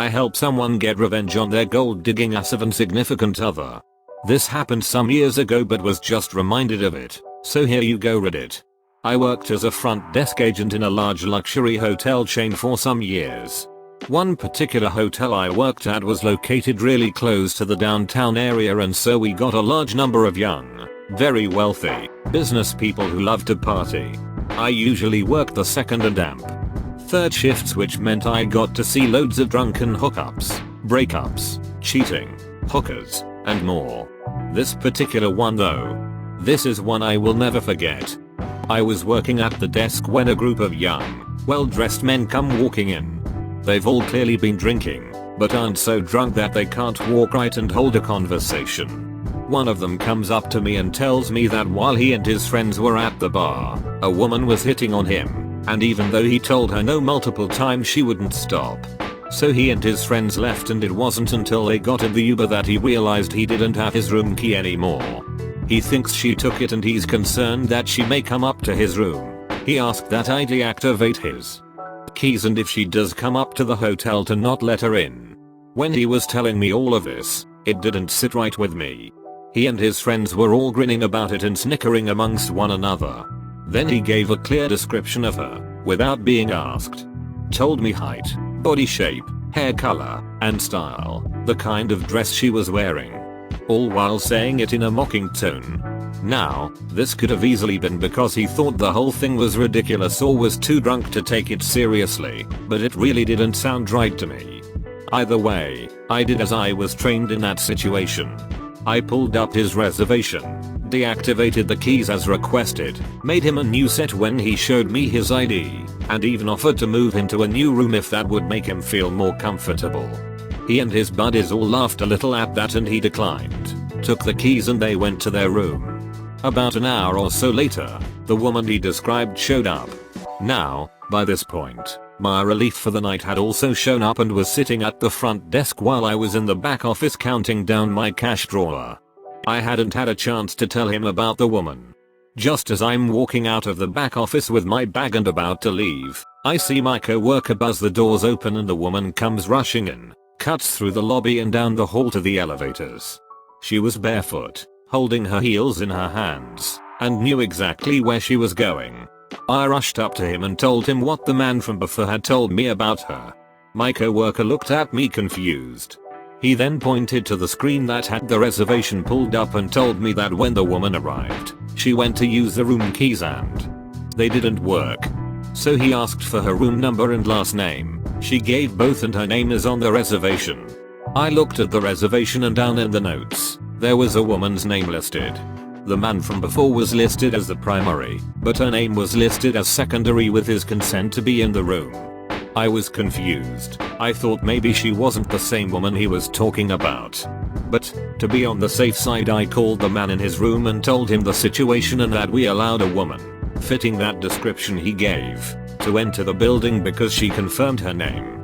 I help someone get revenge on their gold digging ass of insignificant other. This happened some years ago but was just reminded of it, so here you go Reddit. I worked as a front desk agent in a large luxury hotel chain for some years. One particular hotel I worked at was located really close to the downtown area, and so we got a large number of young, very wealthy business people who love to party. I usually worked the second and third shifts, which meant I got to see loads of drunken hookups, breakups, cheating, hookers, and more. This particular one though, this is one I will never forget. I was working at the desk when a group of young, well-dressed men come walking in. They've all clearly been drinking, but aren't so drunk that they can't walk right and hold a conversation. One of them comes up to me and tells me that while he and his friends were at the bar, a woman was hitting on him, and even though he told her no multiple times, she wouldn't stop. So he and his friends left, and it wasn't until they got in the Uber that he realized he didn't have his room key anymore. He thinks she took it and he's concerned that she may come up to his room. He asked that I deactivate his keys, and if she does come up to the hotel to not let her in. When he was telling me all of this, it didn't sit right with me. He and his friends were all grinning about it and snickering amongst one another. Then he gave a clear description of her, without being asked. Told me height, body shape, hair color, and style, the kind of dress she was wearing. All while saying it in a mocking tone. Now, this could have easily been because he thought the whole thing was ridiculous or was too drunk to take it seriously, but it really didn't sound right to me. Either way, I did as I was trained in that situation. I pulled up his reservation, deactivated the keys as requested, made him a new set when he showed me his ID, and even offered to move him to a new room if that would make him feel more comfortable. He and his buddies all laughed a little at that and he declined, took the keys, and they went to their room. About an hour or so later, the woman he described showed up. Now, by this point, my relief for the night had also shown up and was sitting at the front desk while I was in the back office counting down my cash drawer. I hadn't had a chance to tell him about the woman. Just as I'm walking out of the back office with my bag and about to leave, I see my coworker buzz the doors open and the woman comes rushing in, cuts through the lobby and down the hall to the elevators. She was barefoot, holding her heels in her hands, and knew exactly where she was going. I rushed up to him and told him what the man from before had told me about her. My coworker looked at me confused. He then pointed to the screen that had the reservation pulled up and told me that when the woman arrived, she went to use the room keys and they didn't work. So he asked for her room number and last name. She gave both and her name is on the reservation. I looked at the reservation and down in the notes, there was a woman's name listed. The man from before was listed as the primary, but her name was listed as secondary with his consent to be in the room. I was confused. I thought maybe she wasn't the same woman he was talking about. But, to be on the safe side, I called the man in his room and told him the situation and that we allowed a woman, fitting that description he gave, to enter the building because she confirmed her name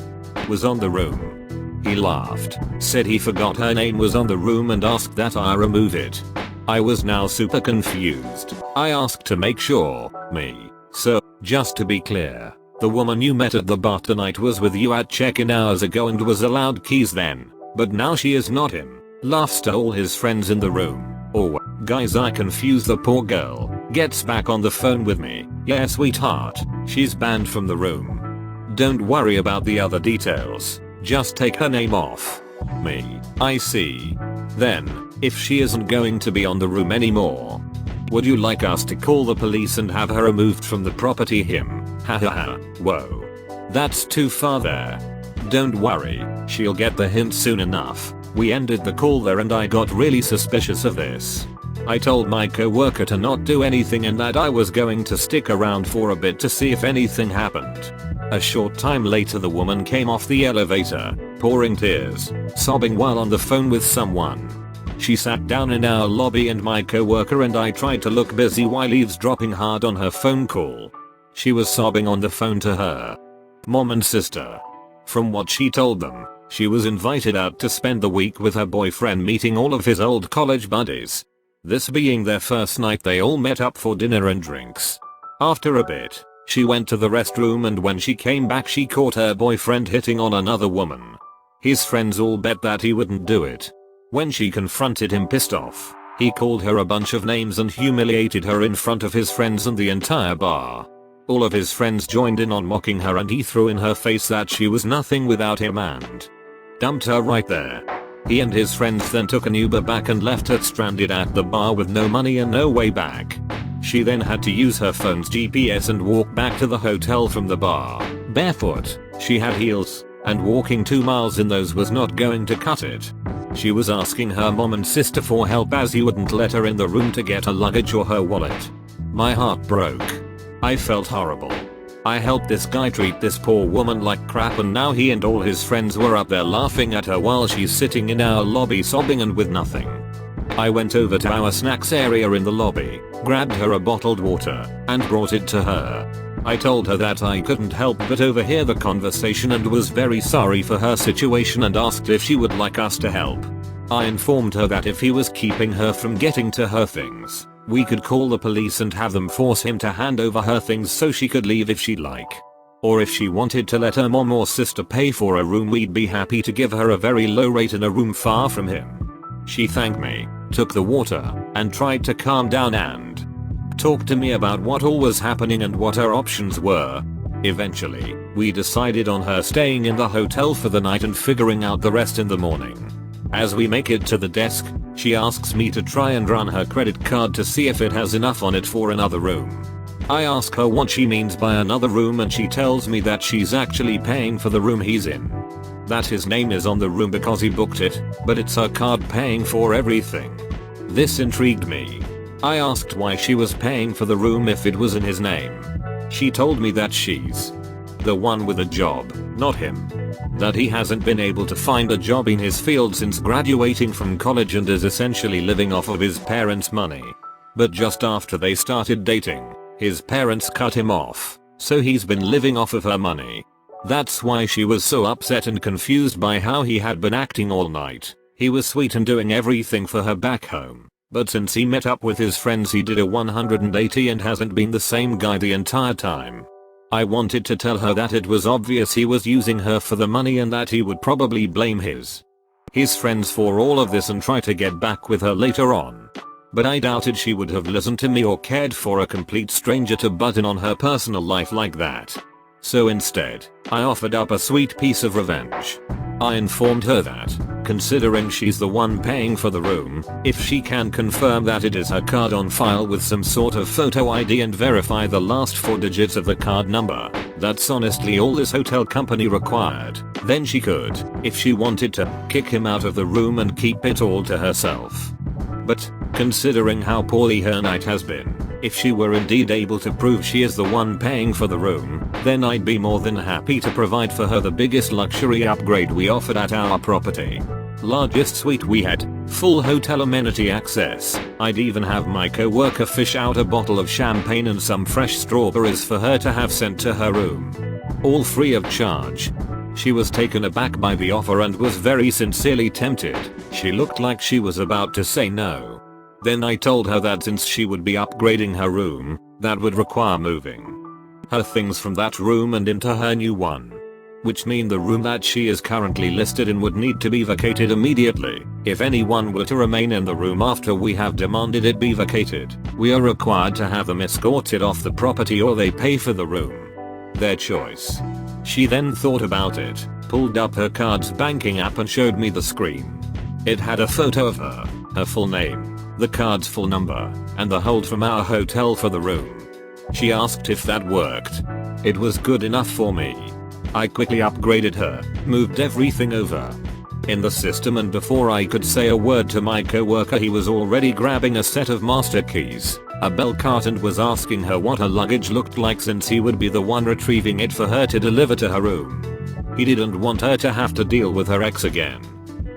was on the room. He laughed, said he forgot her name was on the room and asked that I remove it. I was now super confused. I asked to make sure, so, just to be clear, the woman you met at the bar tonight was with you at check-in hours ago and was allowed keys then, but now she is not him. Laughs to all his friends in the room. Oh, guys, I confused the poor girl. Gets back on the phone with me. Yeah, sweetheart, she's banned from the room. Don't worry about the other details. Just take her name off. I see. Then, if she isn't going to be on the room anymore, would you like us to call the police and have her removed from the property? Hahaha, whoa. That's too far there. Don't worry, she'll get the hint soon enough. We ended the call there and I got really suspicious of this. I told my coworker to not do anything and that I was going to stick around for a bit to see if anything happened. A short time later the woman came off the elevator, pouring tears, sobbing while on the phone with someone. She sat down in our lobby and my coworker and I tried to look busy while eavesdropping hard on her phone call. She was sobbing on the phone to her mom and sister. From what she told them, she was invited out to spend the week with her boyfriend meeting all of his old college buddies. This being their first night, they all met up for dinner and drinks. After a bit, she went to the restroom and when she came back she caught her boyfriend hitting on another woman. His friends all bet that he wouldn't do it. When she confronted him pissed off, he called her a bunch of names and humiliated her in front of his friends and the entire bar. All of his friends joined in on mocking her and he threw in her face that she was nothing without him and dumped her right there. He and his friends then took an Uber back and left her stranded at the bar with no money and no way back. She then had to use her phone's GPS and walk back to the hotel from the bar. Barefoot, she had heels, and walking 2 miles in those was not going to cut it. She was asking her mom and sister for help as he wouldn't let her in the room to get her luggage or her wallet. My heart broke. I felt horrible. I helped this guy treat this poor woman like crap and now he and all his friends were up there laughing at her while she's sitting in our lobby sobbing and with nothing. I went over to our snacks area in the lobby, grabbed her a bottled water, and brought it to her. I told her that I couldn't help but overhear the conversation and was very sorry for her situation and asked if she would like us to help. I informed her that if he was keeping her from getting to her things, we could call the police and have them force him to hand over her things so she could leave if she'd like. Or if she wanted to let her mom or sister pay for a room, we'd be happy to give her a very low rate in a room far from him. She thanked me, took the water, and tried to calm down and talk to me about what all was happening and what her options were. Eventually, we decided on her staying in the hotel for the night and figuring out the rest in the morning. As we make it to the desk, she asks me to try and run her credit card to see if it has enough on it for another room. I ask her what she means by another room and she tells me that she's actually paying for the room he's in. That his name is on the room because he booked it, but it's her card paying for everything. This intrigued me. I asked why she was paying for the room if it was in his name. She told me that she's the one with a job, not him. That he hasn't been able to find a job in his field since graduating from college and is essentially living off of his parents' money. But just after they started dating, his parents cut him off, so he's been living off of her money. That's why she was so upset and confused by how he had been acting all night. He was sweet and doing everything for her back home, but since he met up with his friends he did a 180 and hasn't been the same guy the entire time. I wanted to tell her that it was obvious he was using her for the money and that he would probably blame his friends for all of this and try to get back with her later on. But I doubted she would have listened to me or cared for a complete stranger to butt in on her personal life like that. So instead, I offered up a sweet piece of revenge. I informed her that, considering she's the one paying for the room, if she can confirm that it is her card on file with some sort of photo ID and verify the last 4 digits of the card number, that's honestly all this hotel company required, then she could, if she wanted to, kick him out of the room and keep it all to herself. But, considering how poorly her night has been, if she were indeed able to prove she is the one paying for the room, then I'd be more than happy to provide for her the biggest luxury upgrade we offered at our property. Largest suite we had, full hotel amenity access. I'd even have my co-worker fish out a bottle of champagne and some fresh strawberries for her to have sent to her room. All free of charge. She was taken aback by the offer and was very sincerely tempted. She looked like she was about to say no. Then I told her that since she would be upgrading her room, that would require moving her things from that room and into her new one. Which mean the room that she is currently listed in would need to be vacated immediately. If anyone were to remain in the room after we have demanded it be vacated, we are required to have them escorted off the property or they pay for the room. Their choice. She then thought about it, pulled up her card's banking app and showed me the screen. It had a photo of her full name, the card's full number, and the hold from our hotel for the room. She asked if that worked. It was good enough for me. I quickly upgraded her, moved everything over in the system, and before I could say a word to my coworker he was already grabbing a set of master keys, a bell cart, and was asking her what her luggage looked like since he would be the one retrieving it for her to deliver to her room. He didn't want her to have to deal with her ex again.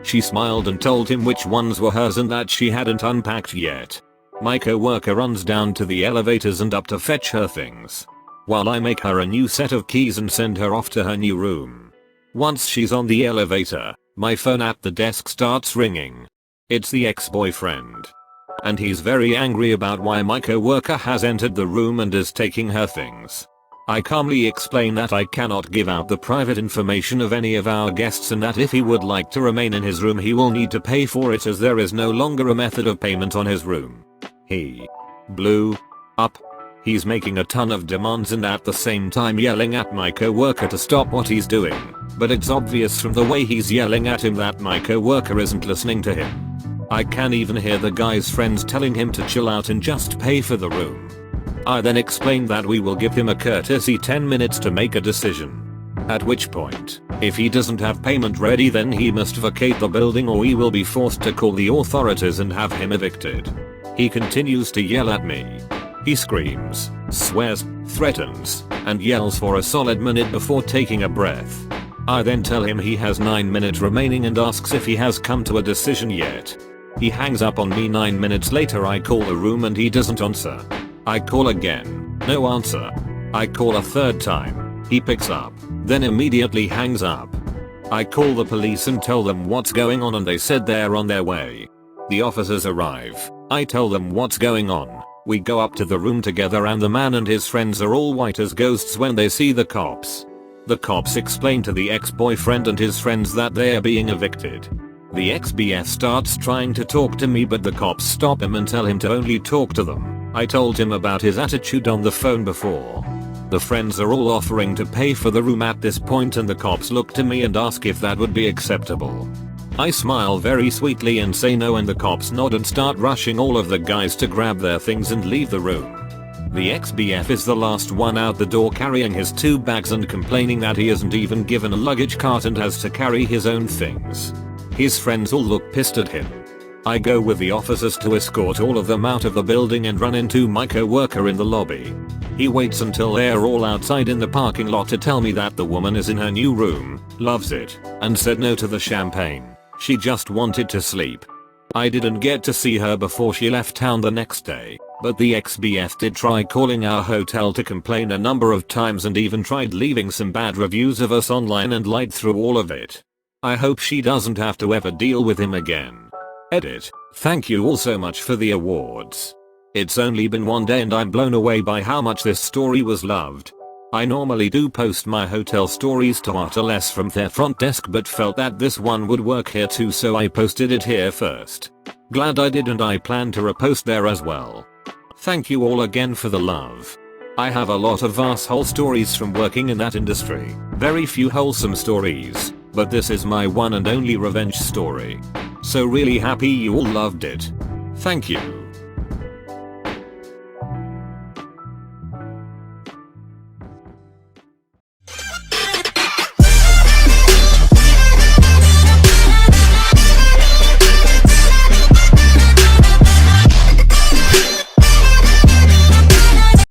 She smiled and told him which ones were hers and that she hadn't unpacked yet. My coworker runs down to the elevators and up to fetch her things, while I make her a new set of keys and send her off to her new room. Once she's on the elevator, my phone at the desk starts ringing. It's the ex-boyfriend. And he's very angry about why my coworker has entered the room and is taking her things. I calmly explain that I cannot give out the private information of any of our guests and that if he would like to remain in his room he will need to pay for it as there is no longer a method of payment on his room. He blew up. He's making a ton of demands and at the same time yelling at my coworker to stop what he's doing, but it's obvious from the way he's yelling at him that my coworker isn't listening to him. I can even hear the guy's friends telling him to chill out and just pay for the room. I then explained that we will give him a courtesy 10 minutes to make a decision. At which point, if he doesn't have payment ready then he must vacate the building or we will be forced to call the authorities and have him evicted. He continues to yell at me. He screams, swears, threatens, and yells for a solid minute before taking a breath. I then tell him he has 9 minutes remaining and asks if he has come to a decision yet. He hangs up on me. 9 minutes later I call the room and he doesn't answer. I call again, no answer. I call a third time, he picks up, then immediately hangs up. I call the police and tell them what's going on and they said they're on their way. The officers arrive, I tell them what's going on. We go up to the room together and the man and his friends are all white as ghosts when they see the cops. The cops explain to the ex-boyfriend and his friends that they are being evicted. The ex-BF starts trying to talk to me but the cops stop him and tell him to only talk to them. I told him about his attitude on the phone before. The friends are all offering to pay for the room at this point and the cops look to me and ask if that would be acceptable. I smile very sweetly and say no and the cops nod and start rushing all of the guys to grab their things and leave the room. The ex-BF is the last one out the door carrying his 2 bags and complaining that he isn't even given a luggage cart and has to carry his own things. His friends all look pissed at him. I go with the officers to escort all of them out of the building and run into my coworker in the lobby. He waits until they're all outside in the parking lot to tell me that the woman is in her new room, loves it, and said no to the champagne. She just wanted to sleep. I didn't get to see her before she left town the next day, but the ex-BF did try calling our hotel to complain a number of times and even tried leaving some bad reviews of us online and lied through all of it. I hope she doesn't have to ever deal with him again. Edit. Thank you all so much for the awards. It's only been one day and I'm blown away by how much this story was loved. I normally do post my hotel stories to RTLS from their front desk but felt that this one would work here too so I posted it here first. Glad I did and I plan to repost there as well. Thank you all again for the love. I have a lot of asshole stories from working in that industry, very few wholesome stories, but this is my one and only revenge story. So really happy you all loved it. Thank you.